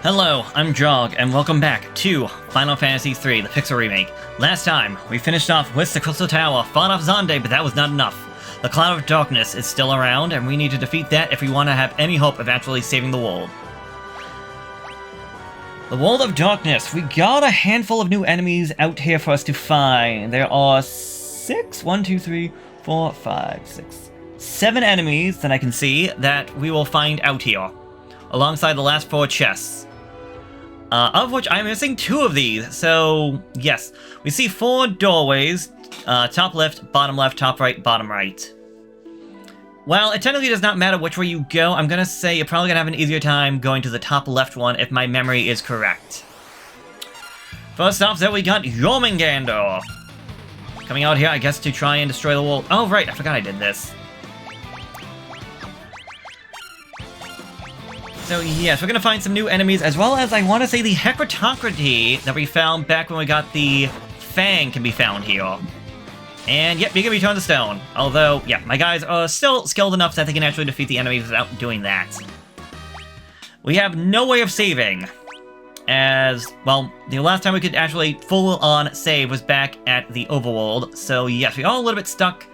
Hello, I'm Jog, and welcome back to Final Fantasy III, the Pixel Remake. Last time, we finished off with the Crystal Tower, fought off Xande, but that was not enough. The Cloud of Darkness is still around, and we need to defeat that if we want to have any hope of actually saving the world. The World of Darkness. We got a handful of new enemies out here for us to find. There are 7 enemies that I can see that we will find out here, alongside the last 4 chests. Of which I'm missing 2 of these, so yes. We see 4 doorways, top left, top right, bottom right. Well, it technically does not matter which way you go. I'm gonna say you're probably gonna have an easier time going to the top left one if my memory is correct. First off, there we got Jormungandr coming out here, I guess, to try and destroy the world. Oh, right, I forgot I did this. So yes, we're gonna find some new enemies, as well as I want to say the Hecratocracy that we found back when we got the Fang can be found here. And yep, you can return the stone. Although, yeah, my guys are still skilled enough that they can actually defeat the enemies without doing that. We have no way of saving, as, well, the last time we could actually full-on save was back at the overworld. So yes, we are a little bit stuck.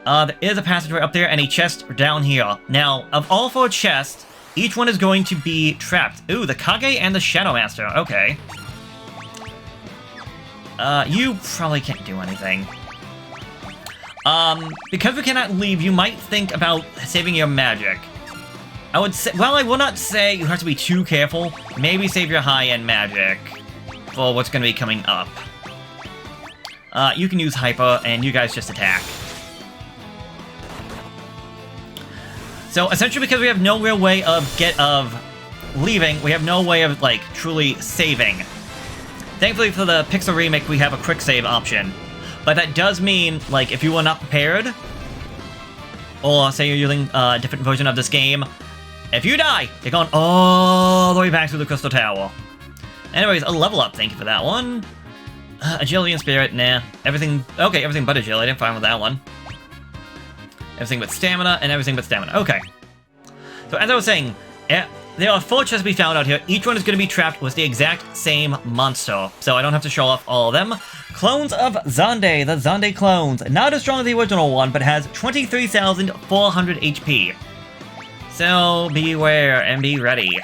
There is a passageway up there and a chest down here. Now, of all 4 chests, each one is going to be trapped. Ooh, the Kage and the Shadow Master. Okay. You probably can't do anything. Because we cannot leave, you might think about saving your magic. I would say, well, I will not say you have to be too careful. Maybe save your high-end magic for what's going to be coming up. You can use Hyper, and you guys just attack. So essentially, because we have no real way of leaving, we have no way of like truly saving. Thankfully for the Pixel Remake, we have a quick save option, but that does mean like if you were not prepared, or say you're using a different version of this game, if you die, you're going all the way back to the Crystal Tower. Anyways, a level up. Thank you for that one. Agility and Spirit, nah. Everything but Agility. I'm fine with that one. Everything but stamina, and everything but stamina. Okay. So as I was saying, there are 4 chests to be found out here. Each one is going to be trapped with the exact same monster. So I don't have to show off all of them. Clones of Xande, the Xande clones. Not as strong as the original one, but has 23,400 HP. So beware and be ready.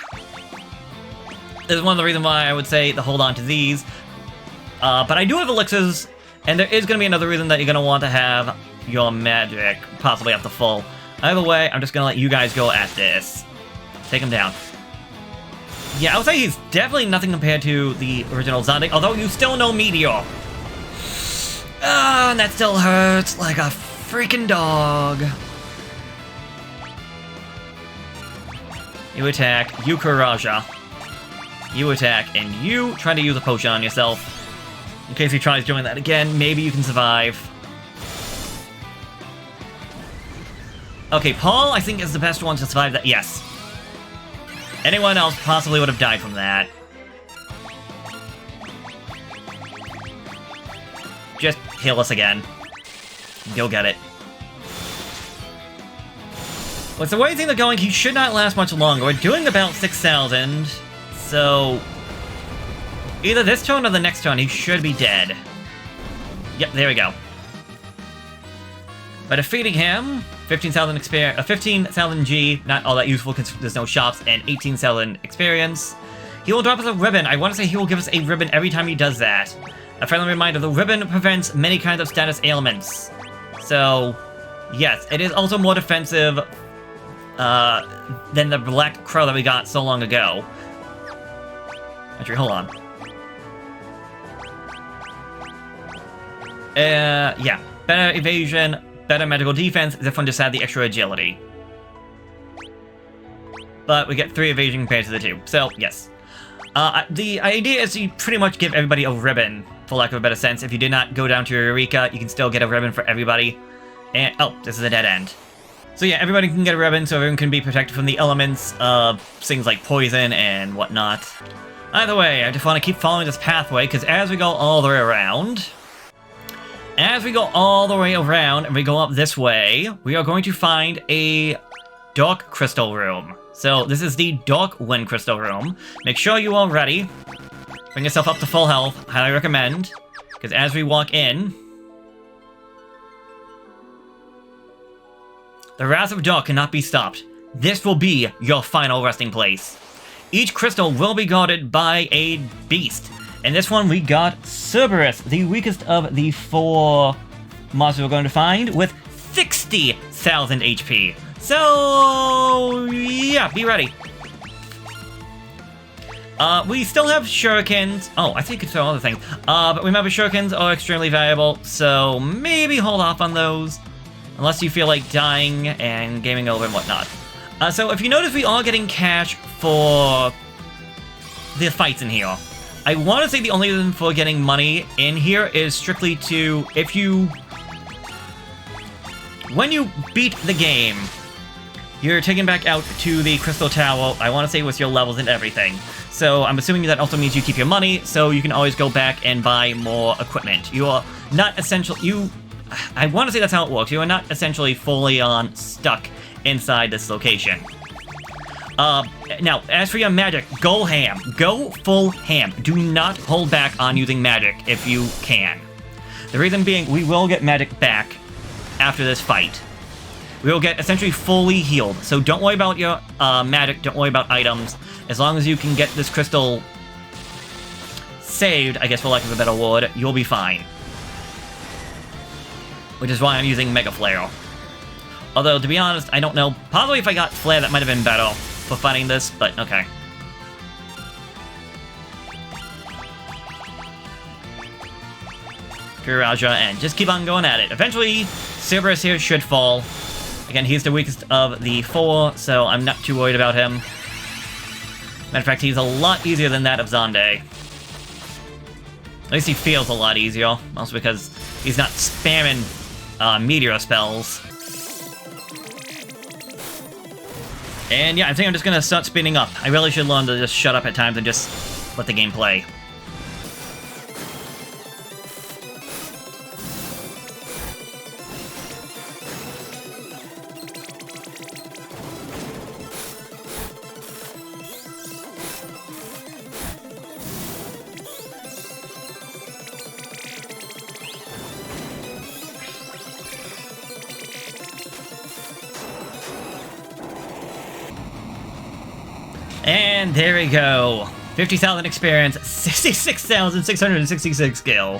This is one of the reasons why I would say to hold on to these. But I do have elixirs, and there is going to be another reason that you're going to want to have your magic possibly up to full. Either way, I'm just gonna let you guys go at this. Take him down. Yeah, I would say he's definitely nothing compared to the original Xande, although you still know Meteor. And that still hurts like a freaking dog. You attack, you Karaja. You attack, and you try to use a potion on yourself. In case he tries doing that again, maybe you can survive. Okay, Paul, I think, is the best one to survive that. Yes. Anyone else possibly would have died from that. Just heal us again. Go get it. With the way things are going, he should not last much longer. We're doing about 6,000, so either this turn or the next turn, he should be dead. Yep, there we go. By defeating him, 15,000 experience, 15,000 G, not all that useful because there's no shops, and 18,000 experience. He will drop us a ribbon. I want to say he will give us a ribbon every time he does that. A friendly reminder, the ribbon prevents many kinds of status ailments. So, yes, it is also more defensive than the Black Crow that we got so long ago. Actually, hold on. Yeah, better evasion, better medical defense. This one just had the extra agility. But we get 3 evasion compared to the 2, so yes. The idea is to pretty much give everybody a ribbon, for lack of a better sense. If you did not go down to Eureka, you can still get a ribbon for everybody. And, oh, this is a dead end. So yeah, everybody can get a ribbon so everyone can be protected from the elements of things like poison and whatnot. Either way, I just want to keep following this pathway, because as we go all the way around... As we go all the way around and we go up this way, we are going to find a Dark Crystal room. So this is the Dark Wind Crystal Room. Make sure you are ready. Bring yourself up to full health. Highly recommend. Because as we walk in, the Wrath of Dark cannot be stopped. This will be your final resting place. Each crystal will be guarded by a beast. In this one, we got Cerberus, the weakest of the 4 monsters we're going to find, with 60,000 HP. So, yeah, be ready. We still have shurikens. Oh, I think it's throw other things. But remember, shurikens are extremely valuable, so maybe hold off on those. Unless you feel like dying and gaming over and whatnot. So if you notice, we are getting cash for the fights in here. I want to say the only reason for getting money in here is strictly to, when you beat the game, you're taken back out to the Crystal Tower, I want to say with your levels and everything. So I'm assuming that also means you keep your money, so you can always go back and buy more equipment. You are not I want to say that's how it works. You are not essentially fully stuck inside this location. Now, as for your magic, go ham. Go full ham. Do not hold back on using magic if you can. The reason being, we will get magic back after this fight. We will get essentially fully healed. So don't worry about your magic, don't worry about items. As long as you can get this crystal saved, I guess for lack of a better word, you'll be fine. Which is why I'm using Mega Flare. Although, to be honest, I don't know. Probably if I got Flare, that might have been better for fighting this, but okay. Raja, and just keep on going at it. Eventually, Cerberus here should fall. Again, he's the weakest of the 4, so I'm not too worried about him. Matter of fact, he's a lot easier than that of Xande. At least he feels a lot easier, also because he's not spamming meteor spells. And yeah, I think I'm just gonna start spinning up. I really should learn to just shut up at times and just let the game play. And there we go. 50,000 experience, 66,666 skill.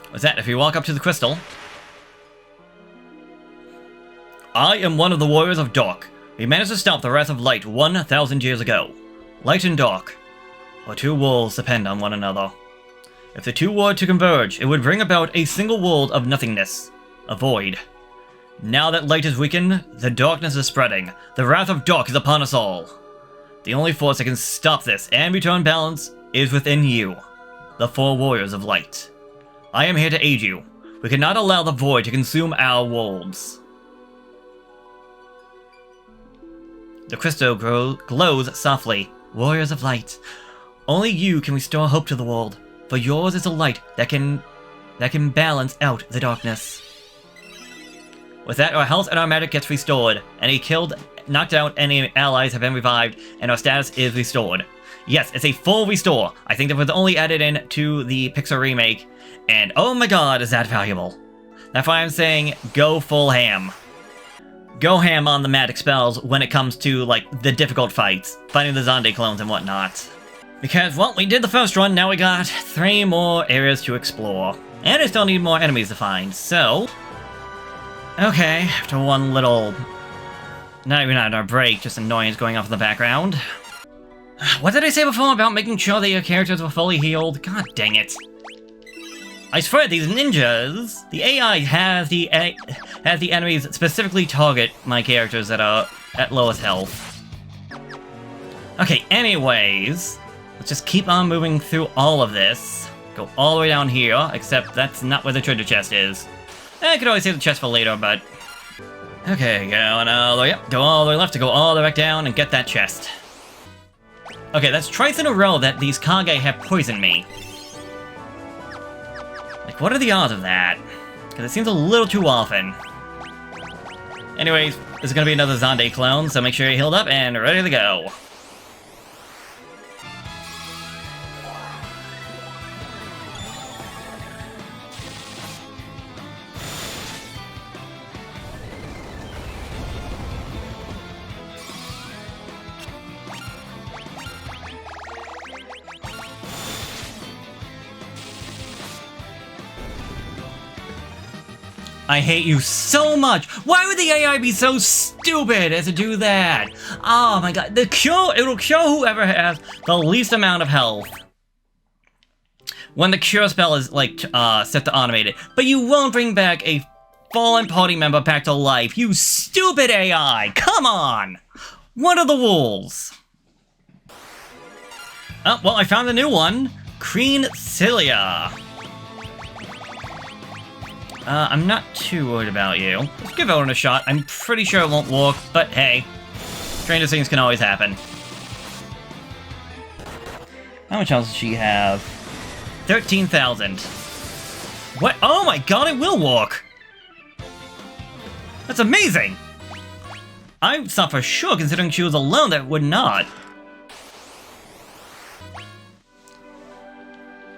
What's that? If you walk up to the crystal. I am one of the warriors of dark. We managed to stop the wrath of light 1,000 years ago. Light and dark. Our two worlds depend on one another. If the two were to converge, it would bring about a single world of nothingness. A void. Now that light is weakened, the darkness is spreading. The wrath of dark is upon us all. The only force that can stop this and return balance is within you, the 4 warriors of light. I am here to aid you. We cannot allow the void to consume our worlds. The crystal glows softly. Warriors of light. Only you can restore hope to the world, for yours is a light that can balance out the darkness. With that, our health and our magic gets restored. Any knocked out enemy allies have been revived, and our status is restored. Yes, it's a full restore. I think that was only added in to the Pixar remake, and oh my god, is that valuable. That's why I'm saying go full ham. Go ham on the magic spells when it comes to, like, the difficult fights, fighting the Xande clones and whatnot. Because, well, we did the first run, now we got 3 more areas to explore. And I still need more enemies to find, so... Okay, after one little... Not even our break, just annoyance going off in the background. What did I say before about making sure that your characters were fully healed? God dang it. I swear, these ninjas... The AI has the enemies specifically target my characters that are at lowest health. Okay, anyways... Let's just keep on moving through all of this. Go all the way down here, except that's not where the treasure chest is. I could always save the chest for later, but... Okay, going all the way up, go all the way left to go all the way back down and get that chest. Okay, that's twice in a row that these Kage have poisoned me. Like, what are the odds of that? Because it seems a little too often. Anyways, this is going to be another Xande clone, so make sure you're healed up and ready to go. I hate you so much. Why would the AI be so stupid as to do that? Oh my god. The cure, it'll cure whoever has the least amount of health. When the cure spell is, like, set to automate it. But you won't bring back a fallen party member back to life. You stupid AI. Come on. What are the rules? Oh, well, I found a new one. Green Cilia. I'm not too worried about you. Let's give Owen a shot. I'm pretty sure it won't work, but hey. Stranger things can always happen. How much else does she have? 13,000. What? Oh my god, it will work! That's amazing! I thought for sure, considering she was alone, that it would not.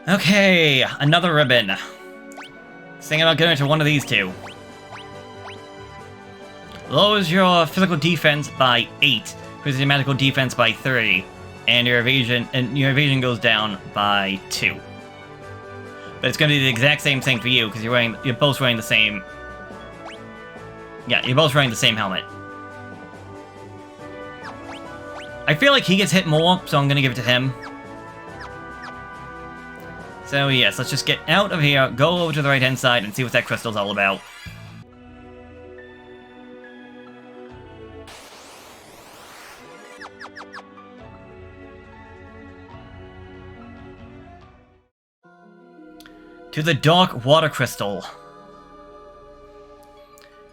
Okay, another ribbon. Thinking about going to one of these two. Lowers your physical defense by 8, increases your magical defense by 3, and your evasion goes down by 2. But it's going to be the exact same thing for you because you're both wearing the same. Yeah, you're both wearing the same helmet. I feel like he gets hit more, so I'm going to give it to him. So yes, let's just get out of here, go over to the right-hand side, and see what that crystal's all about. To the Dark Water Crystal.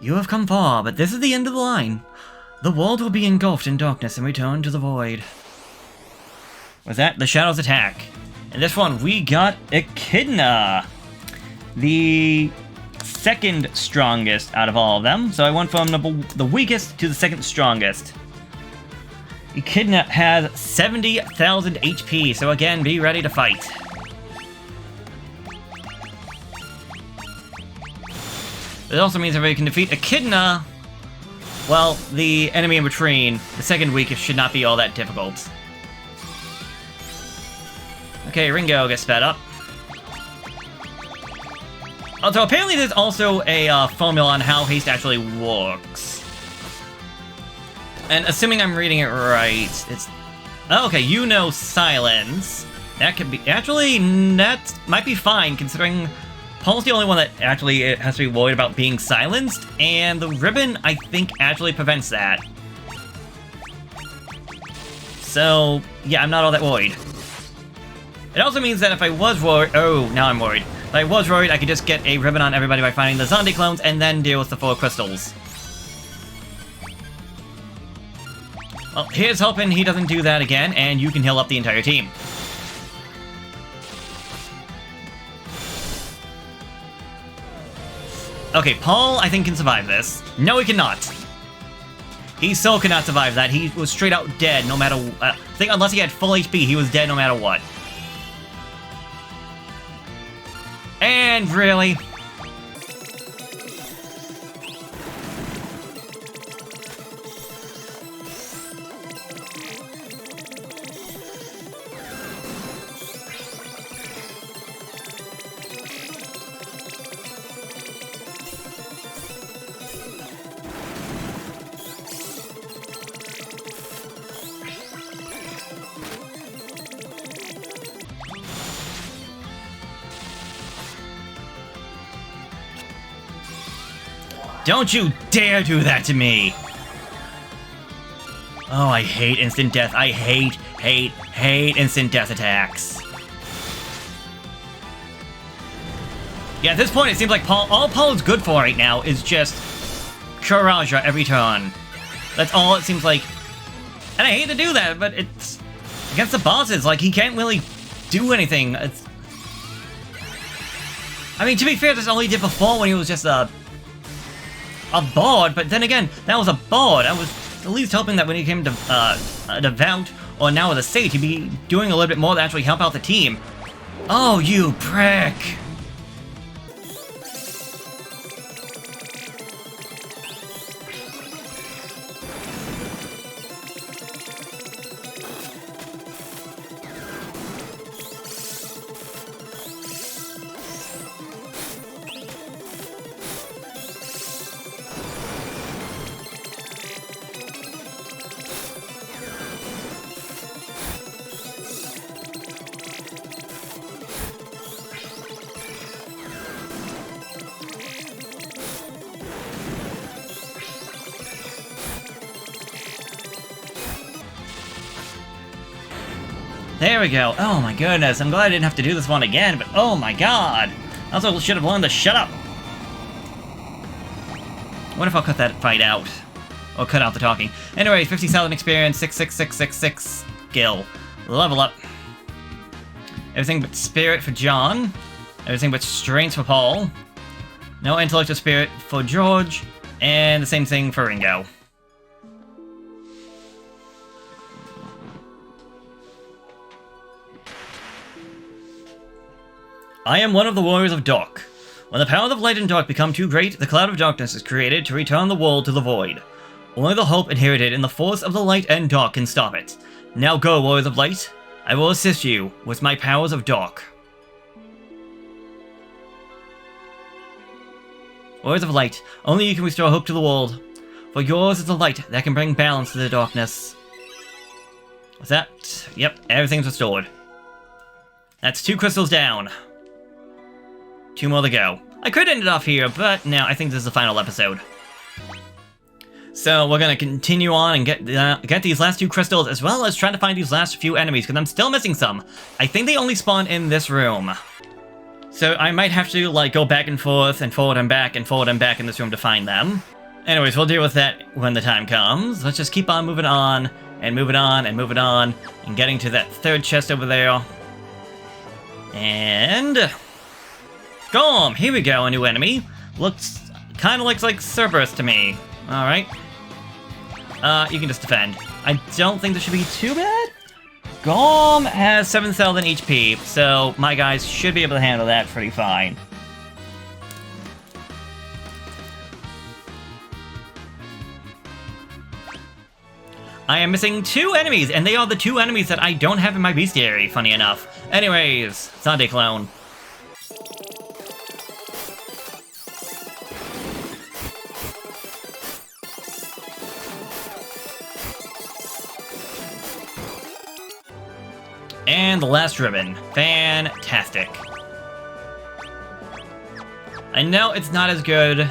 You have come far, but this is the end of the line. The world will be engulfed in darkness and return to the void. With that, the shadows attack. In this one, we got Echidna, the second strongest out of all of them. So I went from the weakest to the second strongest. Echidna has 70,000 HP, so again, be ready to fight. It also means everybody can defeat Echidna. Well, the enemy in between, the second weakest, should not be all that difficult. Okay, Ringo gets sped up. Also, apparently there's also a formula on how haste actually works. And assuming I'm reading it right, it's... Oh, okay, you know silence. That could be... Actually, that might be fine, considering Paul's the only one that actually has to be worried about being silenced, and the ribbon, I think, actually prevents that. So, yeah, I'm not all that worried. It also means that if I was worried... Oh, now I'm worried. If I was worried, I could just get a ribbon on everybody by finding the Xande clones and then deal with the 4 crystals. Well, here's hoping he doesn't do that again, and you can heal up the entire team. Okay, Paul, I think, can survive this. No, he cannot. He so cannot survive that. He was straight out dead no matter... I think unless he had full HP, he was dead no matter what. And really... Don't you dare do that to me! Oh, I hate instant death. I hate instant death attacks. Yeah, at this point, it seems like all Paul is good for right now is just Karaja every turn. That's all it seems like. And I hate to do that, but it's against the bosses. Like, he can't really do anything. I mean, to be fair, this only did before when he was just a bard, but then again, that was a bard. I was at least hoping that when he came to a devout, or now with a sage, he'd be doing a little bit more to actually help out the team. Oh, you prick! There we go. Oh my goodness, I'm glad I didn't have to do this one again, but oh my god! I also should have learned to shut up! What if I'll cut that fight out? Or cut out the talking. Anyway, 50,000 experience, 66666 skill. Level up. Everything but spirit for John. Everything but strength for Paul. No intellect or spirit for George. And the same thing for Ringo. I am one of the warriors of dark. When the powers of light and dark become too great, the cloud of darkness is created to return the world to the void. Only the hope inherited in the force of the light and dark can stop it. Now go, warriors of light. I will assist you with my powers of dark. Warriors of light, only you can restore hope to the world. For yours is the light that can bring balance to the darkness. What's that? Yep, everything's restored. That's 2 crystals down. 2 more to go. I could end it off here, but no, I think this is the final episode. So we're gonna continue on and get these last 2 crystals, as well as trying to find these last few enemies, because I'm still missing some. I think they only spawn in this room. So I might have to, like, go back and forth, and forward and back, and forward and back in this room to find them. Anyways, we'll deal with that when the time comes. Let's just keep on moving on, and moving on, and moving on, and getting to that 3rd chest over there. And... Gom! Here we go, a new enemy. Kinda looks like Cerberus to me. Alright. You can just defend. I don't think this should be too bad. Gom has 7,000 HP, so my guys should be able to handle that pretty fine. I am missing 2 enemies, and they are the 2 enemies that I don't have in my bestiary, funny enough. Anyways, Xande clone. And the last ribbon. Fantastic. I know it's not as good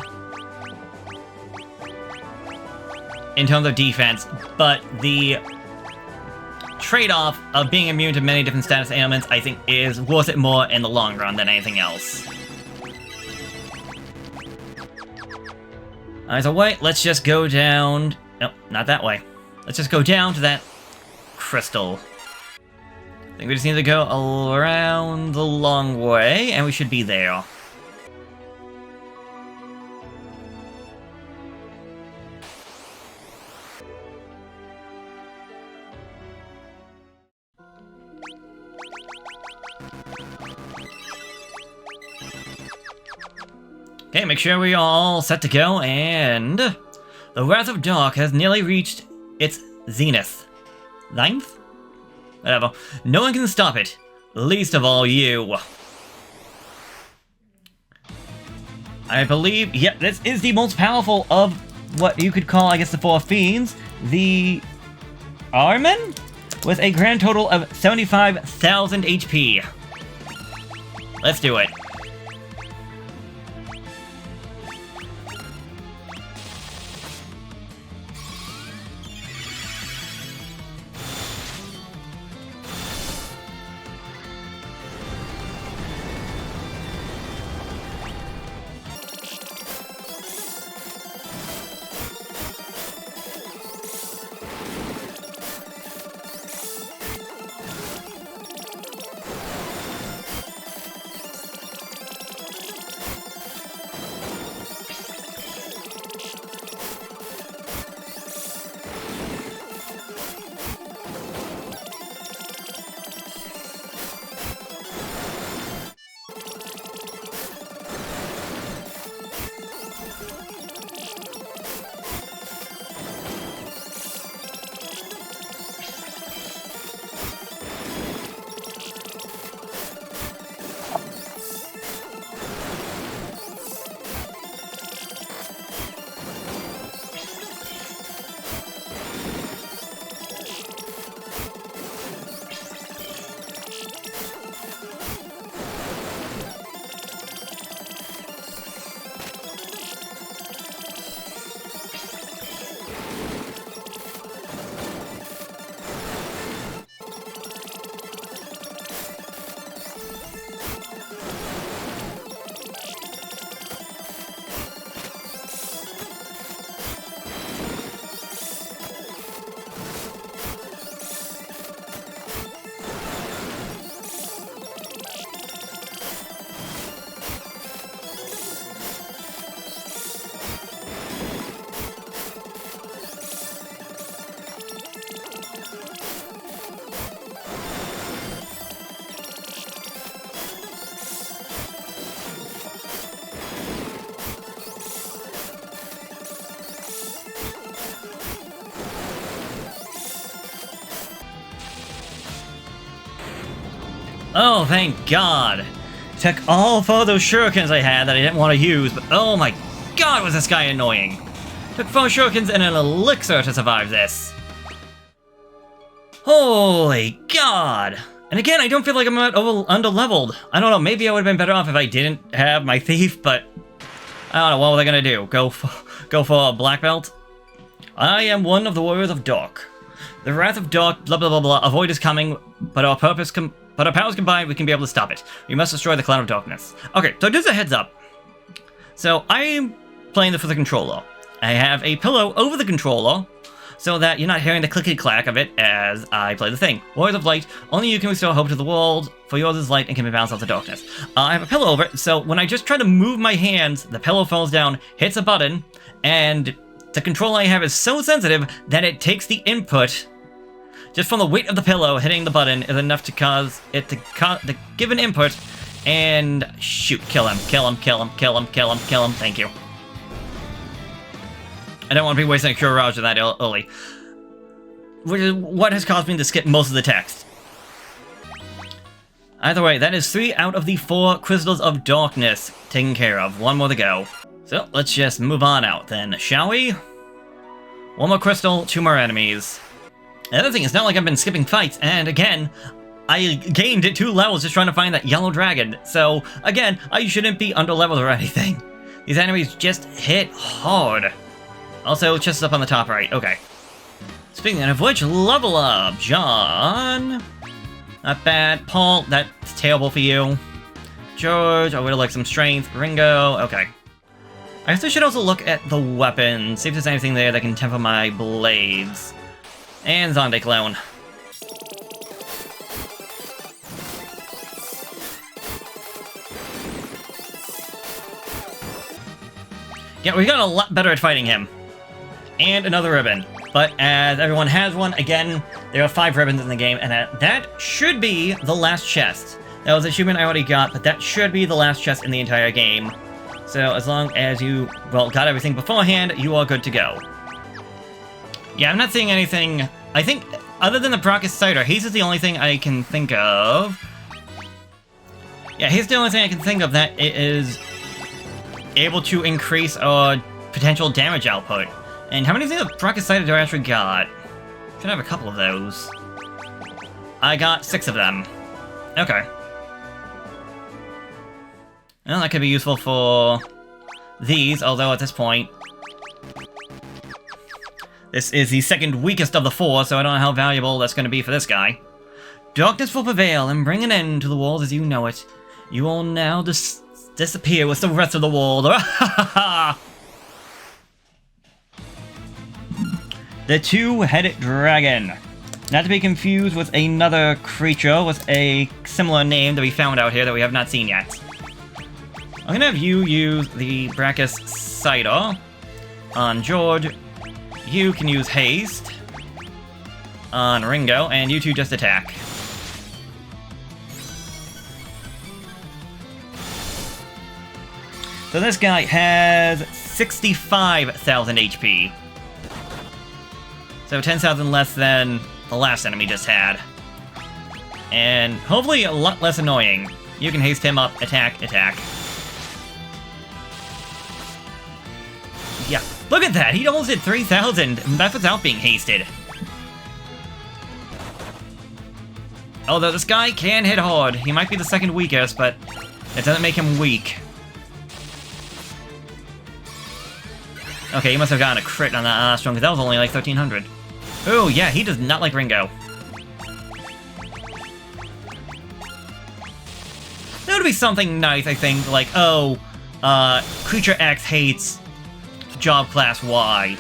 in terms of defense, but the trade-off of being immune to many different status ailments, I think, is worth it more in the long run than anything else. Alright, so wait, let's just go down... Nope, not that way. Let's just go down to that crystal. I think we just need to go around the long way, and we should be there. Okay, make sure we are all set to go, and... The Wrath of Dark has nearly reached its zenith. Ninth? Whatever. No one can stop it. Least of all you. I believe... Yep, this is the most powerful of what you could call, I guess, the 4 fiends. The... Armin? With a grand total of 75,000 HP. Let's do it. Oh, thank God. Took all 4 of those shurikens I had that I didn't want to use, but oh my God, was this guy annoying. Took 4 shurikens and an elixir to survive this. Holy God. And again, I don't feel like I'm under-leveled. I don't know, maybe I would have been better off if I didn't have my thief, but I don't know, what were they gonna do? Go for a black belt? I am one of the warriors of dark. The wrath of dark, blah blah blah blah. A void is coming, but our powers combined, we can be able to stop it. We must destroy the cloud of darkness. Okay, so just a heads up. So I'm playing this with the controller. I have a pillow over the controller, so that you're not hearing the clickety-clack of it as I play the thing. Warriors of light, only you can restore hope to the world, for yours is light and can be balanced off the darkness. I have a pillow over it, so when I just try to move my hands, the pillow falls down, hits a button, and the controller I have is so sensitive that it takes the input, just from the weight of the pillow hitting the button is enough to cause it to give an input, and shoot, kill him, thank you. I don't want to be wasting a Courage that early. Which is what has caused me to skip most of the text. Either way, that is 3 out of the 4 Crystals of Darkness taken care of. 1 more to go. So, let's just move on out then, shall we? 1 more crystal, 2 more enemies. The other thing, it's not like I've been skipping fights, and again, I gained 2 levels just trying to find that yellow dragon. So, again, I shouldn't be under-leveled or anything. These enemies just hit hard. Also, chest up on the top right. Okay. Speaking of which, level up. John. Not bad. Paul, that's terrible for you. George, I would have liked some strength. Ringo, okay. I guess I should also look at the weapons, see if there's anything there that can temper my blades. And Xande clone. Yeah, we got a lot better at fighting him. And another ribbon. But as everyone has one, again, there are 5 ribbons in the game, and that should be the last chest. That was an achievement I already got, but that should be the last chest in the entire game. So as long as you, well, got everything beforehand, you are good to go. Yeah, I'm not seeing anything. I think, other than the Brachus Cider, Haze is the only thing I can think of. Yeah, Haze is the only thing I can think of that is able to increase our potential damage output. And how many things of Brachus Cider do I actually got? Should have a couple of those. I got 6 of them. Okay. Well, that could be useful for these, although at this point, this is the second weakest of the 4, so I don't know how valuable that's going to be for this guy. Darkness will prevail and bring an end to the world as you know it. You will now disappear with the rest of the world. The 2-headed dragon. Not to be confused with another creature with a similar name that we found out here that we have not seen yet. I'm gonna have you use the Brachus Cider on George. You can use Haste on Ringo, and you 2 just attack. So this guy has 65,000 HP. So 10,000 less than the last enemy just had. And hopefully a lot less annoying. You can haste him up, attack, attack. Yeah, look at that! He almost did 3,000, and that's without being hasted. Although this guy can hit hard. He might be the second weakest, but it doesn't make him weak. Okay, he must have gotten a crit on that Astron, because that was only like 1,300. Oh, yeah, he does not like Ringo. That would be something nice, I think, like, oh, Creature X hates Job Class Y.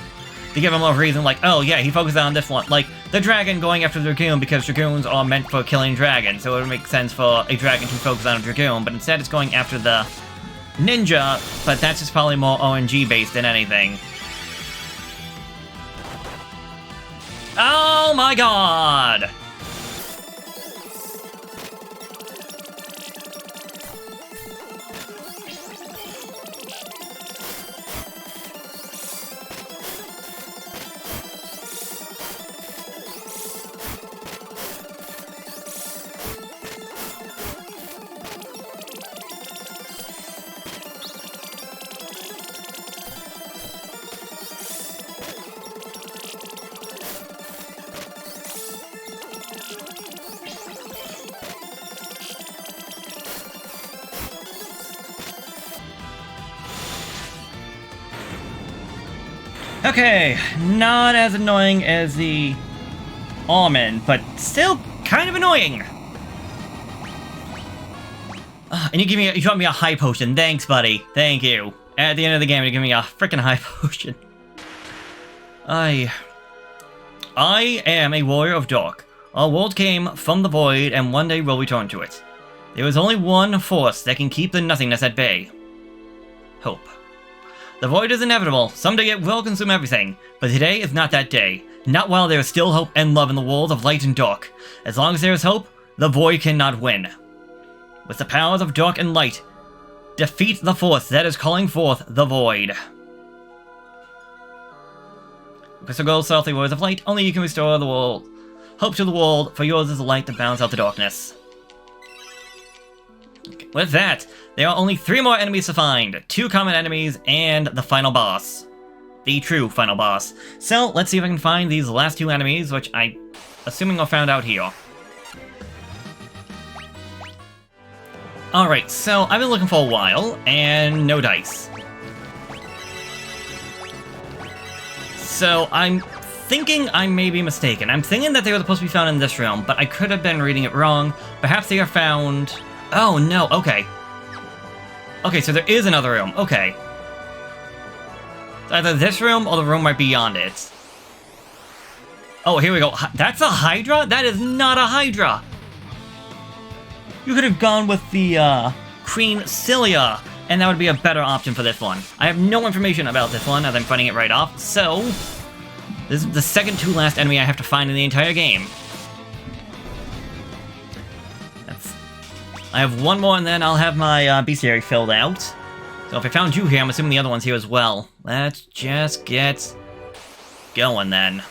To give him a reason, like, oh, yeah, he focuses on this one. Like, the dragon going after the Dragoon, because Dragoons are meant for killing dragons, so it would make sense for a dragon to focus on a Dragoon, but instead it's going after the ninja, but that's just probably more RNG-based than anything. Oh my god! Okay, not as annoying as the almond, but still kind of annoying. And you got me a high potion. Thanks, buddy. Thank you. At the end of the game, you give me a freaking high potion. I am a warrior of dark. Our world came from the void, and one day we'll return to it. There is only one force that can keep the nothingness at bay. Hope. The void is inevitable. Someday it will consume everything. But today is not that day. Not while there is still hope and love in the world of light and dark. As long as there is hope, the void cannot win. With the powers of dark and light, defeat the force that is calling forth the void. Crystal Gold, Stealthy Words of Light, only you can restore the world. Hope to the world, for yours is the light that balance out the darkness. Okay. With that, there are only 3 more enemies to find. 2 common enemies and the final boss. The true final boss. So, let's see if I can find these last 2 enemies, which I assuming are found out here. Alright, so I've been looking for a while, and no dice. So I'm thinking I may be mistaken. I'm thinking that they were supposed to be found in this room, but I could have been reading it wrong. Perhaps they are found... Oh, no, okay. Okay, so there is another room, okay. Either this room or the room right beyond it. Oh, here we go. That's a Hydra? That is not a Hydra! You could have gone with the, Queen Cilia, and that would be a better option for this one. I have no information about this one, as I'm finding it right off, so... This is the second to last enemy I have to find in the entire game. I have one more, and then I'll have my, bestiary filled out. So if I found you here, I'm assuming the other one's here as well. Let's just get going, then.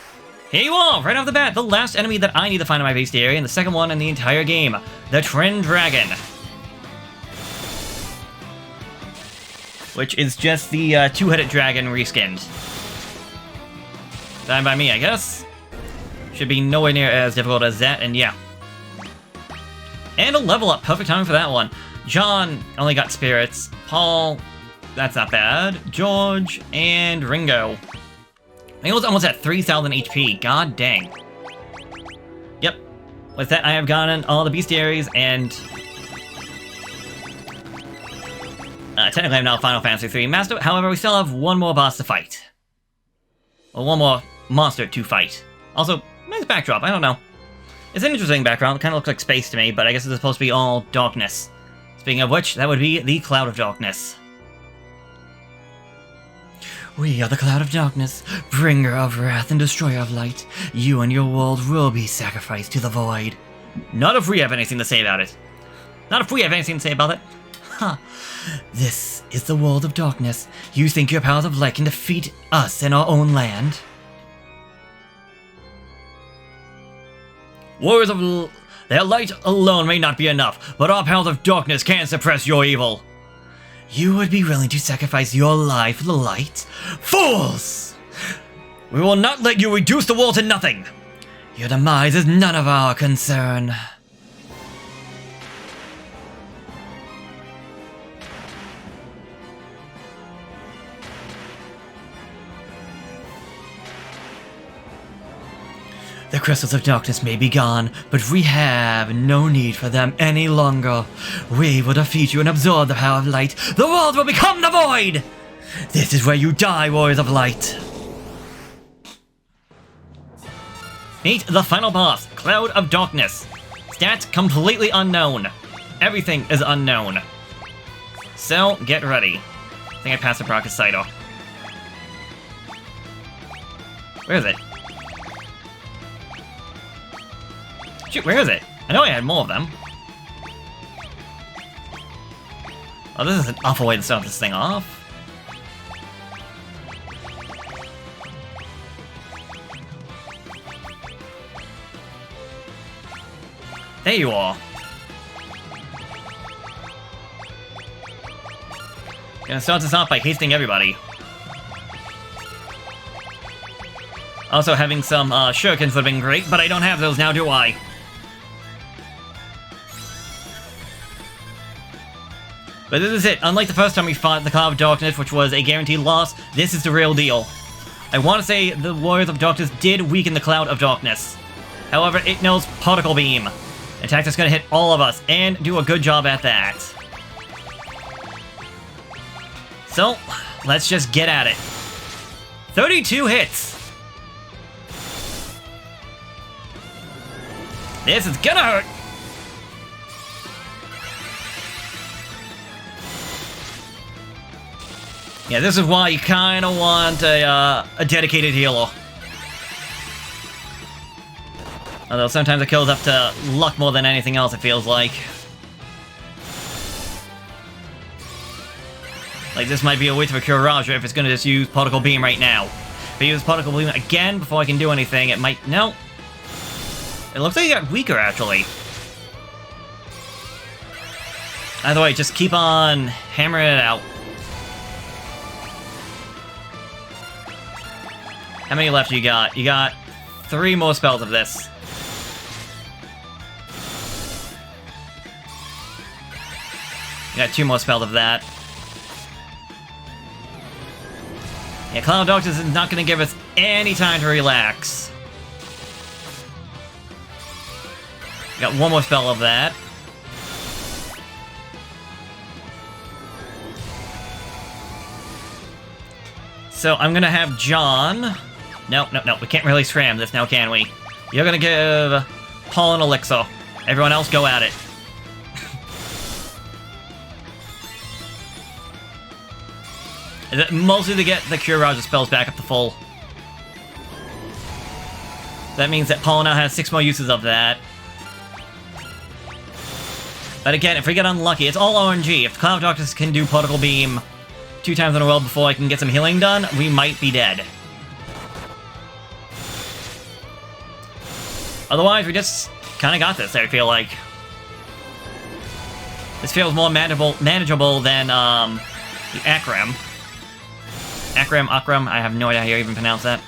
Here you are, right off the bat, the last enemy that I need to find in my bestiary, and the second one in the entire game, the Twin Dragon. Which is just the two-headed dragon reskinned. Done by me, I guess. Should be nowhere near as difficult as that, and yeah. And a level up, perfect timing for that one. John only got spirits. Paul, that's not bad. George, and Ringo. He was almost at 3,000 HP, god dang. Yep. With that, I have gotten all the bestiaries, and... technically I'm now Final Fantasy III Master, however, we still have one more boss to fight. Or one more monster to fight. Also, nice backdrop, I don't know. It's an interesting background, it kind of looks like space to me, but I guess it's supposed to be all darkness. Speaking of which, that would be the Cloud of Darkness. We are the Cloud of Darkness, bringer of wrath and destroyer of light. You and your world will be sacrificed to the void. Not if we have anything to say about it. Not if we have anything to say about it. Huh. This is the world of darkness. You think your powers of light can defeat us in our own land? Warriors of their light alone may not be enough, but our powers of darkness can suppress your evil. You would be willing to sacrifice your life for the light? Fools! We will not let you reduce the world to nothing! Your demise is none of our concern. The crystals of darkness may be gone, but we have no need for them any longer. We will defeat you and absorb the power of light. The world will become the void! This is where you die, warriors of light. Meet the final boss, Cloud of Darkness. Stats completely unknown. Everything is unknown. So, get ready. I think I passed the Brock's Cider. Where is it? Shoot, where is it? I know I had more of them. Oh, this is an awful way to start this thing off. There you are. Gonna start this off by hasting everybody. Also having some shurikens would have been great, but I don't have those now, do I? But this is it. Unlike the first time we fought the Cloud of Darkness, which was a guaranteed loss, this is the real deal. I want to say the Warriors of Darkness did weaken the Cloud of Darkness. However, it knows Particle Beam. Attack that's going to hit all of us, and do a good job at that. So, let's just get at it. 32 hits! This is gonna hurt! Yeah, this is why you kind of want a dedicated healer. Although sometimes it kills up to luck more than anything else, it feels like. Like, this might be a waste of a Kuraraja if it's gonna just use Particle Beam right now. If I use Particle Beam again before I can do anything, it might... No. It looks like it got weaker, actually. Either way, just keep on hammering it out. How many left you got? You got 3 more spells of this. You got 2 more spells of that. Yeah, Cloud of Darkness is not going to give us any time to relax. Got 1 more spell of that. So I'm going to have John... No, we can't really scram this now, can we? You're going to give Paul an Elixir. Everyone else, go at it. Mostly to get the Kuraraja spells back up to full. That means that Paul now has 6 more uses of that. But again, if we get unlucky, it's all RNG. If Cloud of Darkness can do Particle Beam 2 times in a row before I can get some healing done, we might be dead. Otherwise, we just kind of got this, I feel like. This feels more manageable than the Akram. Akram, I have no idea how you even pronounce that.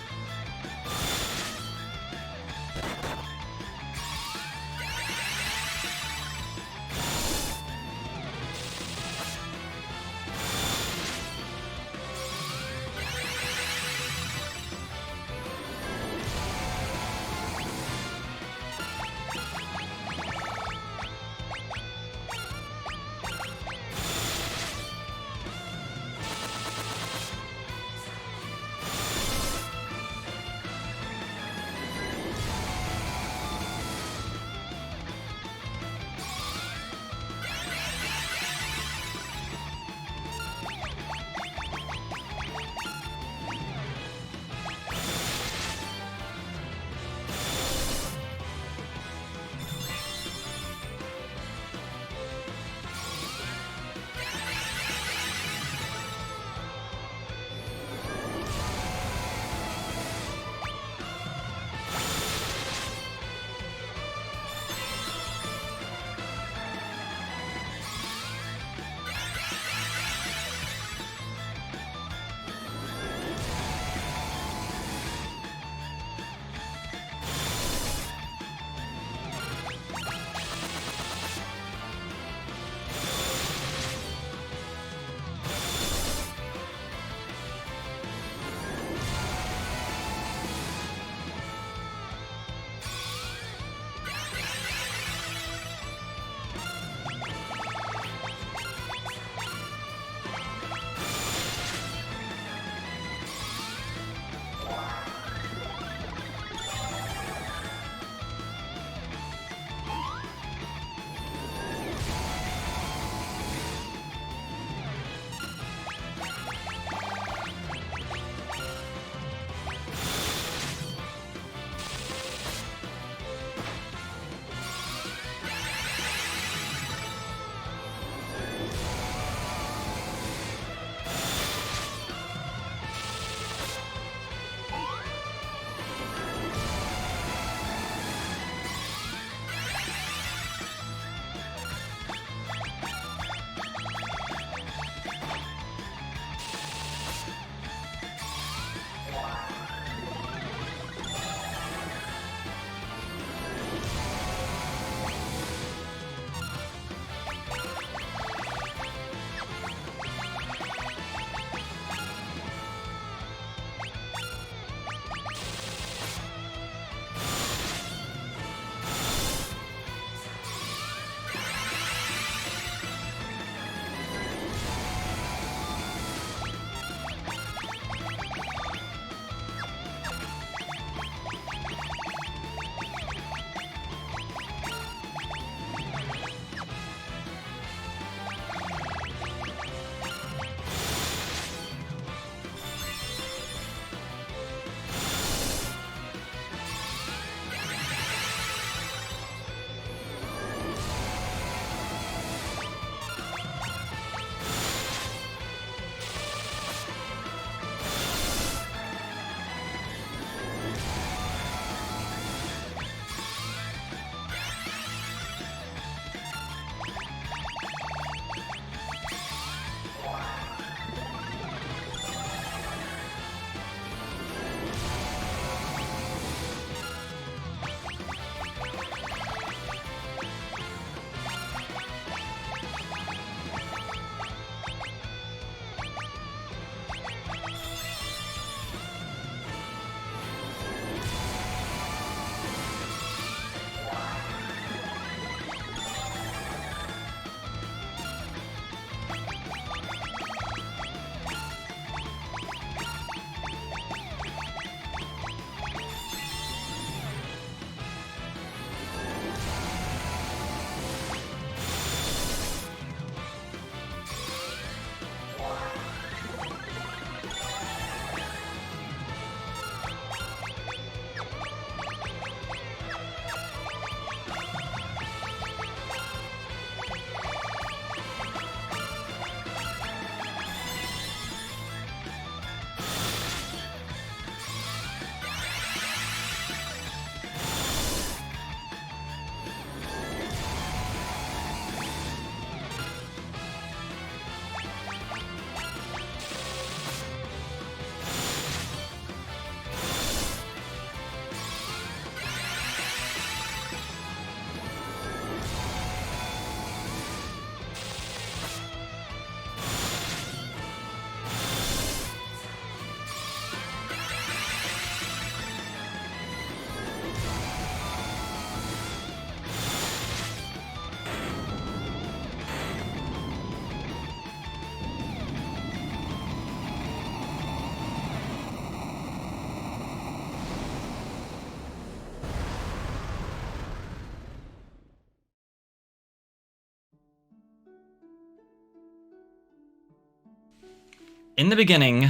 In the beginning,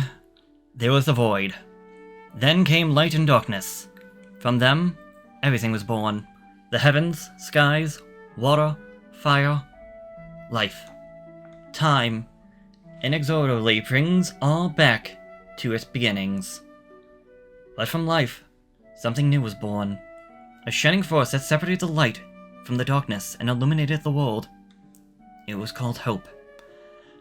there was the void. Then came light and darkness. From them, everything was born. The heavens, skies, water, fire, life. Time inexorably brings all back to its beginnings. But from life, something new was born. A shining force that separated the light from the darkness and illuminated the world. It was called hope.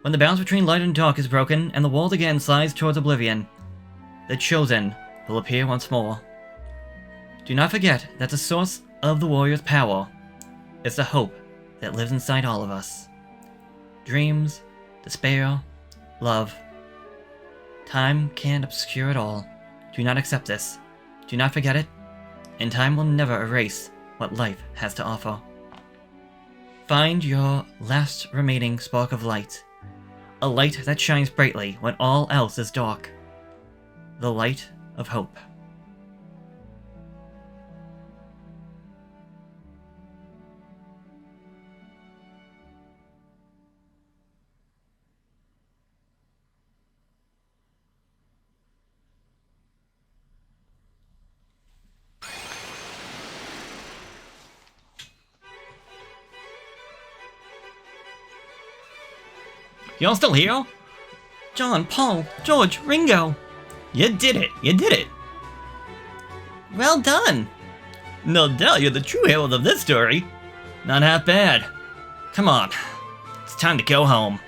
When the balance between light and dark is broken and the world again slides towards oblivion, the chosen will appear once more. Do not forget that the source of the warrior's power is the hope that lives inside all of us. Dreams, despair, love. Time can't obscure it all. Do not accept this. Do not forget it, and time will never erase what life has to offer. Find your last remaining spark of light, a light that shines brightly when all else is dark. The light of hope. Y'all still here? John, Paul, George, Ringo. You did it. You did it. Well done. No doubt you're the true hero of this story. Not half bad. Come on. It's time to go home.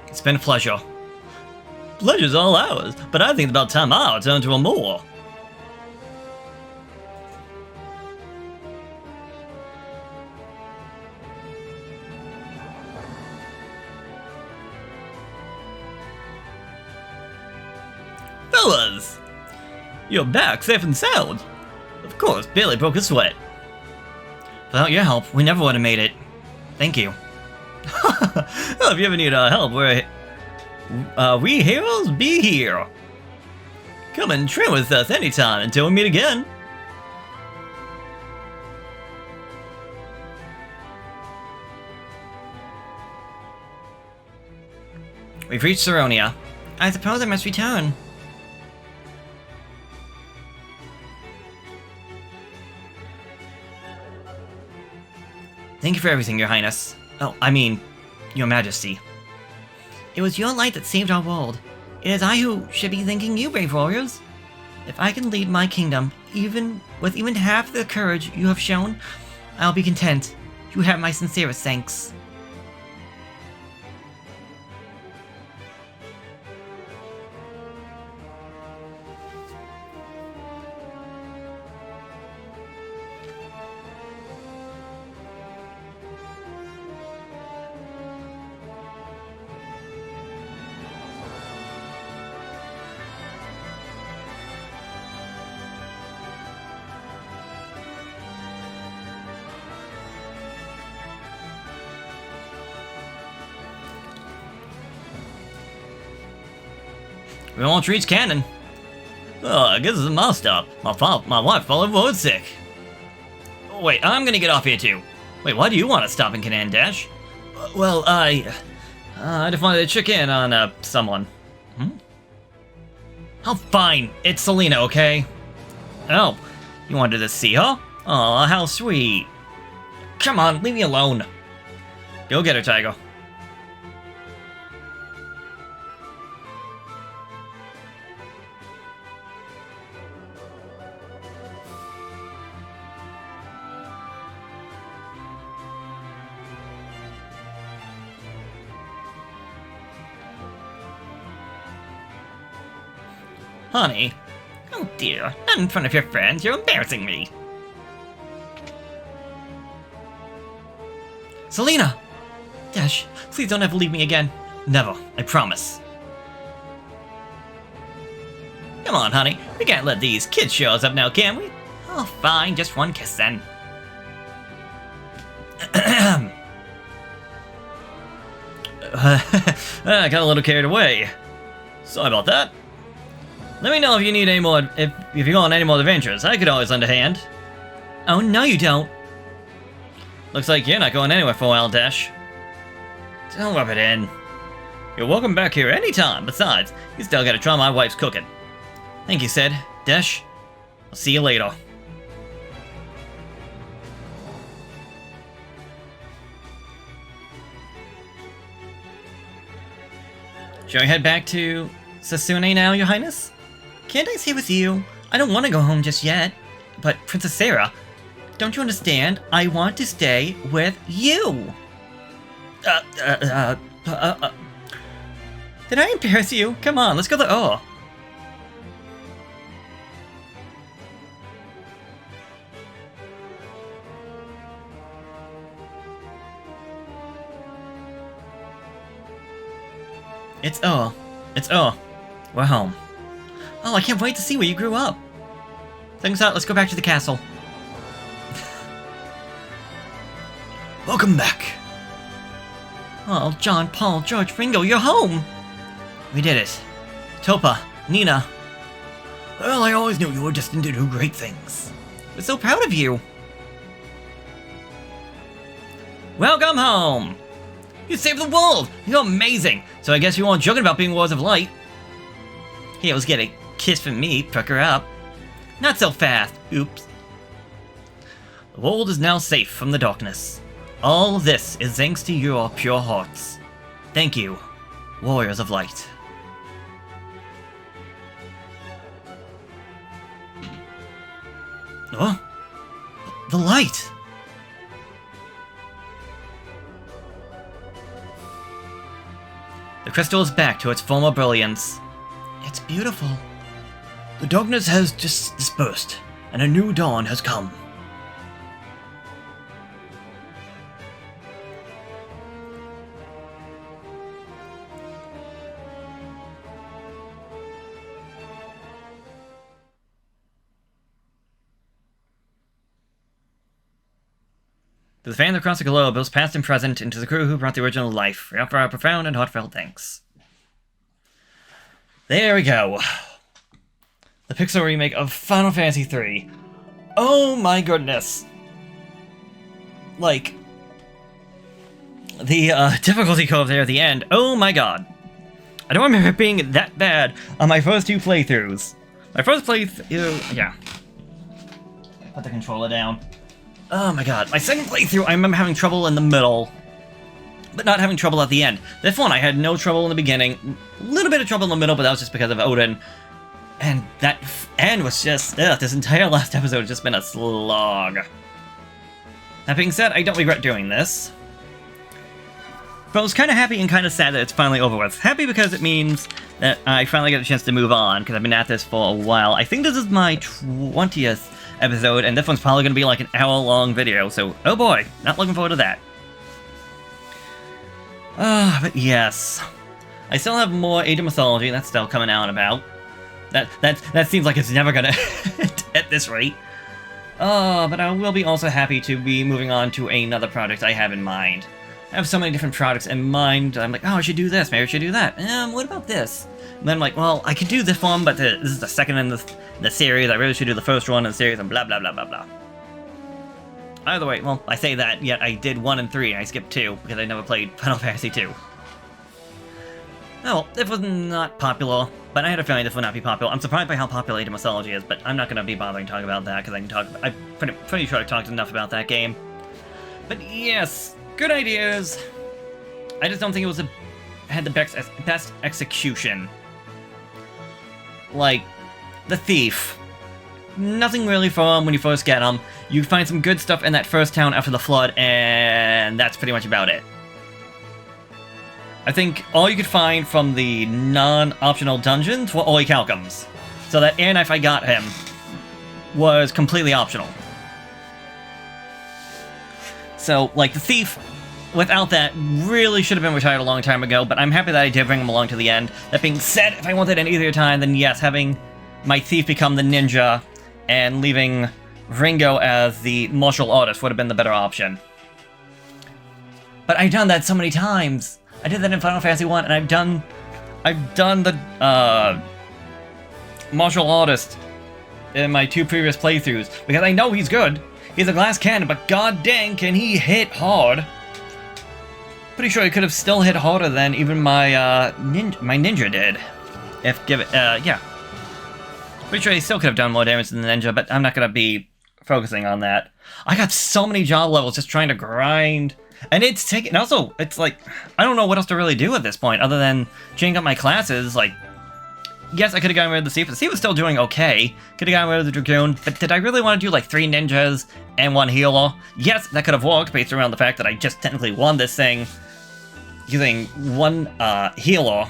It's been a pleasure. Pleasure's all ours, but I think it's about time I return to a more. Fellas! You're back safe and sound. Of course, barely broke a sweat. Without your help, we never would have made it. Thank you. Well, if you ever need help, we heroes be here. Come and train with us anytime until we meet again. We've reached Saronia. I suppose I must return. Thank you for everything, Your Highness. Oh, I mean, Your Majesty. It was your light that saved our world. It is I who should be thanking you, brave warriors. If I can lead my kingdom, even half the courage you have shown, I'll be content. You have my sincerest thanks. We almost reached Cannon. Oh, I guess it's a mile stop. My wife followed road sick. Wait, I'm gonna get off here too. Wait, why do you want to stop in Canaan Dash? Well, I just wanted to check in on, someone. Oh, fine. It's Selena, okay? Oh, you wanted to see her? Aw, how sweet. Come on, leave me alone. Go get her, Tiger. Honey. Oh dear, not in front of your friends, you're embarrassing me. Selena! Dash, please don't ever leave me again. Never, I promise. Come on, honey, we can't let these kids show us up now, can we? Oh, fine, just one kiss then. I got a little carried away. Sorry about that. Let me know if you need any more, if you go on any more adventures. I could always lend a hand. Oh, no you don't. Looks like you're not going anywhere for a while, Dash. Don't rub it in. You're welcome back here anytime. Besides, you still gotta try my wife's cooking. Thank you, Sid. Dash, I'll see you later. Shall we head back to Sasune now, Your Highness? Can't I stay with you? I don't want to go home just yet. But, Princess Sarah, don't you understand? I want to stay with you! Did I embarrass you? Come on, let's go to the... It's we're home. Oh, I can't wait to see where you grew up. Things out, let's go back to the castle. Welcome back. Oh, John, Paul, George, Ringo, you're home! We did it. Topa, Nina. Well, I always knew you were destined to do great things. We're so proud of you. Welcome home! You saved the world! You're amazing! So I guess you weren't joking about being Wars of Light. Here, let's get a kiss from me, prick her up. Not so fast. Oops. The world is now safe from the darkness. All of this is thanks to your pure hearts. Thank you, Warriors of Light. Oh? The light! The crystal is back to its former brilliance. It's beautiful. The darkness has just dispersed, and a new dawn has come. To the fans across the globe, both past and present, and to the crew who brought the original to life, we offer our profound and heartfelt thanks. There we go. The Pixel remake of Final Fantasy III. Oh my goodness. Like, the difficulty curve there at the end, oh my god. I don't remember it being that bad on my first two playthroughs. My first playthrough, yeah. Put the controller down. Oh my god, my second playthrough, I remember having trouble in the middle, but not having trouble at the end. This one, I had no trouble in the beginning, a little bit of trouble in the middle, but that was just because of Odin. And that end was just, this entire last episode has just been a slog. That being said, I don't regret doing this. But I was kind of happy and kind of sad that it's finally over with. Happy because it means that I finally get a chance to move on, because I've been at this for a while. I think this is my 20th episode, and this one's probably going to be like an hour-long video, so oh boy, not looking forward to that. But yes. I still have more Age of Mythology that's still coming out and about. That seems like it's never gonna end at this rate. But I will be also happy to be moving on to another project I have in mind. I have so many different projects in mind. I'm like, oh, I should do this, maybe I should do that. What about this? And then I'm like, well, I could do this one, but this is the second in the series. I really should do the first one in the series, and blah, blah, blah, blah, blah. Either way, well, I say that, yet I did 1 and 3, and I skipped 2, because I never played Final Fantasy 2. Oh, well, it was not popular, but I had a feeling this would not be popular. I'm surprised by how popular Age of Mythology is, but I'm not going to be bothering talking about that, because I can talk. I'm pretty sure I talked enough about that game. But yes, good ideas. I just don't think it had the best execution. Like, the Thief. Nothing really for him when you first get him. You find some good stuff in that first town after the flood, and that's pretty much about it. I think all you could find from the non-optional dungeons were Orichalcums. So that and if I got him was completely optional. So, like, the Thief, without that, really should have been retired a long time ago, but I'm happy that I did bring him along to the end. That being said, if I wanted an easier time, then yes, having my Thief become the ninja and leaving Ringo as the martial artist would have been the better option. But I've done that so many times. I did that in Final Fantasy 1, and I've done the martial artist in my 2 previous playthroughs, because I know he's good. He's a glass cannon, but god dang, can he hit hard. Pretty sure he could have still hit harder than even my ninja did. Yeah. Pretty sure he still could have done more damage than the ninja, but I'm not gonna be focusing on that. I got so many job levels just trying to grind. And it's like, I don't know what else to really do at this point, other than changing up my classes. Like, yes, I could have gotten rid of the Thief. The Thief was still doing okay. Could have gotten rid of the Dragoon, but did I really want to do like 3 ninjas and 1 healer? Yes, that could have worked based around the fact that I just technically won this thing using 1 healer.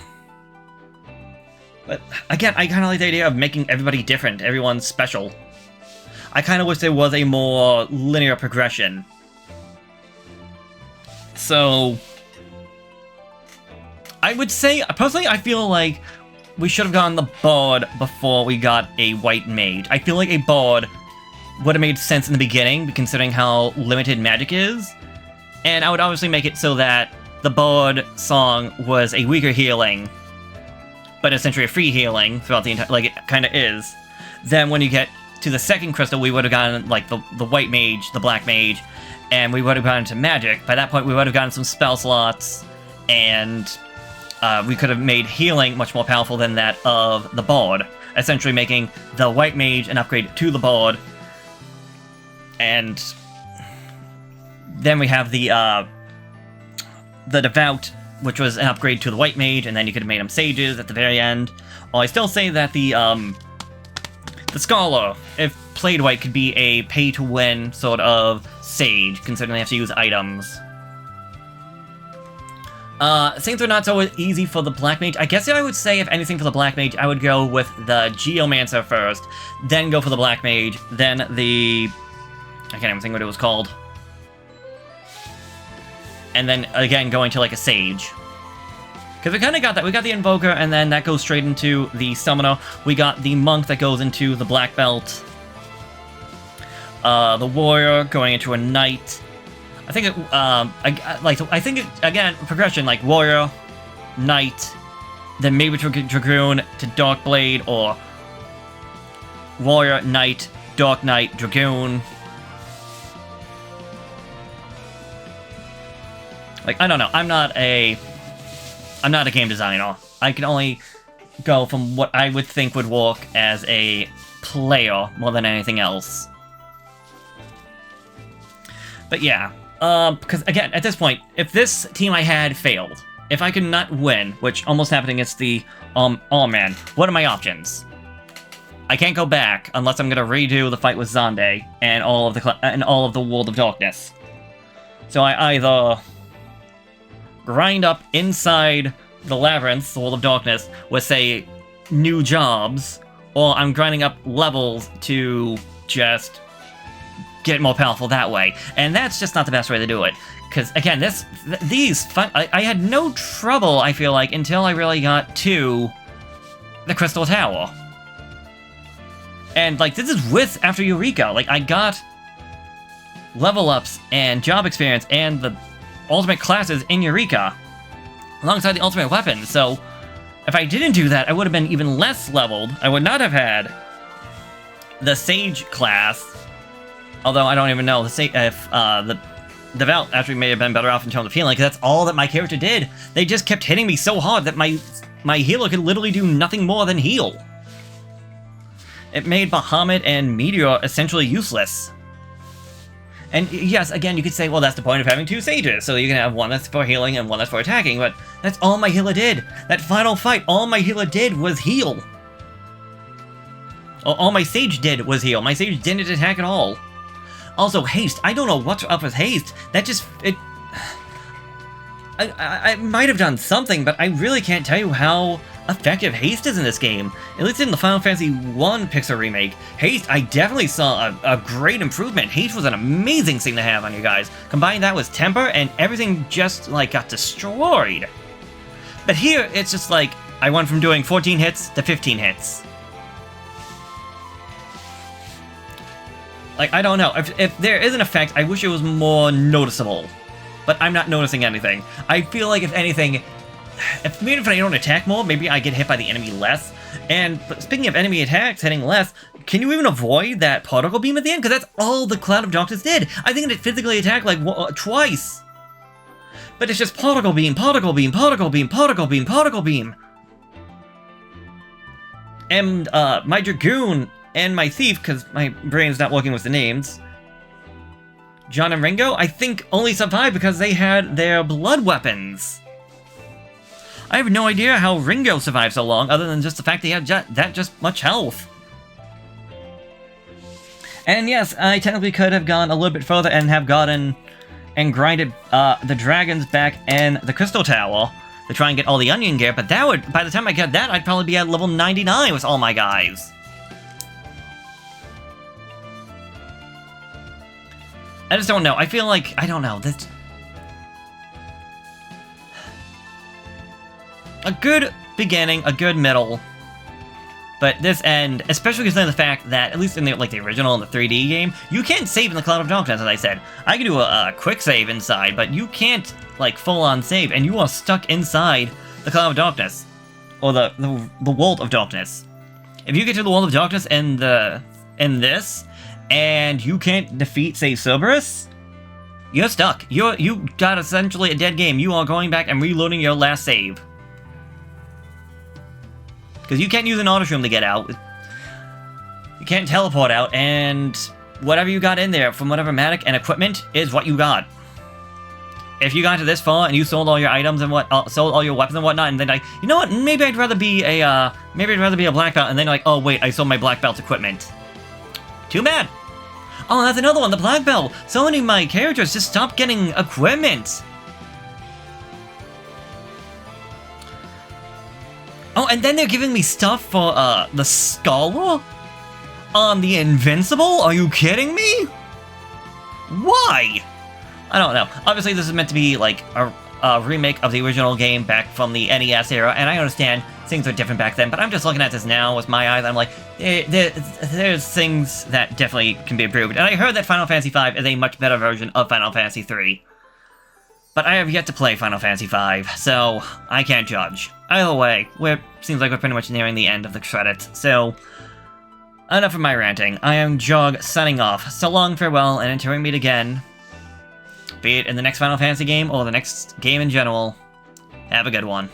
But again, I kind of like the idea of making everybody different, everyone special. I kind of wish there was a more linear progression. So, I would say, personally, I feel like we should have gotten the Bard before we got a White Mage. I feel like a Bard would have made sense in the beginning, considering how limited magic is. And I would obviously make it so that the Bard song was a weaker healing, but essentially a free healing throughout the entire, like it kind of is. Then when you get to the second crystal, we would have gotten, like, the White Mage, the Black Mage, and we would have gotten to magic. By that point, we would have gotten some spell slots, and we could have made healing much more powerful than that of the Bard, essentially making the White Mage an upgrade to the Bard. And then we have the Devout, which was an upgrade to the White Mage, and then you could have made them sages at the very end. Well, I still say that the Scholar, if played white, could be a pay-to-win sort of sage, considering they have to use items. Things are not so easy for the Black Mage. I guess I would say, if anything for the Black Mage, I would go with the Geomancer first, then go for the Black Mage, then the... I can't even think what it was called. And then, again, going to, like, a Sage. Because we kind of got that. We got the Invoker, and then that goes straight into the Summoner. We got the Monk that goes into the Black Belt. The Warrior going into a Knight. I think it, I think it, again, progression, like Warrior, Knight, then maybe Dragoon to Dark Blade, or Warrior, Knight, Dark Knight, Dragoon. Like, I don't know. I'm not a game designer. I can only go from what I would think would work as a player more than anything else. But yeah, because again, at this point, if this team I had failed, if I could not win, which almost happened against the man, what are my options? I can't go back unless I'm gonna redo the fight with Xande and all of the World of Darkness. So I either grind up inside the Labyrinth, the World of Darkness, with, say, new jobs, or I'm grinding up levels to just get more powerful that way. And that's just not the best way to do it. Because, again, I had no trouble, I feel like, until I really got to the Crystal Tower. And, like, this is after Eureka. Like, I got level ups and job experience and the ultimate classes in Eureka, alongside the ultimate weapon. So, if I didn't do that, I would have been even less leveled. I would not have had the Sage class. Although I don't even know if the Devout actually may have been better off in terms of healing, because that's all that my character did. They just kept hitting me so hard that my healer could literally do nothing more than heal. It made Bahamut and Meteor essentially useless. And yes, again, you could say, well, that's the point of having 2 sages, so you can have one that's for healing and one that's for attacking, but that's all my healer did. That final fight, all my healer did was heal. All my sage did was heal. My sage didn't attack at all. Also, haste. I don't know what's up with haste. That just... I might have done something, but I really can't tell you how effective haste is in this game. At least in the Final Fantasy 1 Pixel Remake, haste, I definitely saw a great improvement. Haste was an amazing thing to have on you guys. Combine that with temper, and everything just, like, got destroyed. But here, it's just like, I went from doing 14 hits to 15 hits. Like, I don't know. If there is an effect, I wish it was more noticeable. but I'm not noticing anything. I feel like, if anything, maybe if I don't attack more, maybe I get hit by the enemy less. And speaking of enemy attacks hitting less, can you even avoid that particle beam at the end? Because that's all the Cloud of Darkness did. I think it physically attacked like twice. But it's just particle beam, particle beam, particle beam, particle beam, particle beam. And my Dragoon and my Thief, because my brain's not working with the names, John and Ringo, I think only survived because they had their blood weapons. I have no idea how Ringo survived so long, other than just the fact that he had that just much health. And yes, I technically could have gone a little bit further and have gotten and grinded the dragons back in the Crystal Tower to try and get all the onion gear, but that would, by the time I get that, I'd probably be at level 99 with all my guys. I just don't know. I feel like, I don't know, this... A good beginning, a good middle, but this end, especially considering the fact that, at least in the, like, the original and the 3D game, you can't save in the Cloud of Darkness, as I said. I can do a quick save inside, but you can't, like, full-on save, and you are stuck inside the Cloud of Darkness, or the World of Darkness. If you get to the World of Darkness in this, and you can't defeat, say, Cerberus, you're stuck. You got essentially a dead game. You are going back and reloading your last save. Because you can't use an auto shroom to get out. You can't teleport out, and whatever you got in there from whatever magic and equipment is what you got. If you got to this far and you sold all your items and sold all your weapons and whatnot, and then like, you know what? Maybe I'd rather be a black belt, and then like, oh wait, I sold my black belt equipment. Too bad. Oh, that's another one, the black belt. So many of my characters just stopped getting equipment. Oh, and then they're giving me stuff for, the Scholar? On the Invincible? Are you kidding me? Why? I don't know. Obviously, this is meant to be, like, a remake of the original game back from the NES era, and I understand things are different back then, but I'm just looking at this now with my eyes, I'm like, there's things that definitely can be improved. And I heard that Final Fantasy V is a much better version of Final Fantasy III. But I have yet to play Final Fantasy V, so I can't judge. Either way, seems like we're pretty much nearing the end of the credits, so enough of my ranting. I am Jog, signing off. So long, farewell, and until we meet again, be it in the next Final Fantasy game or the next game in general, have a good one.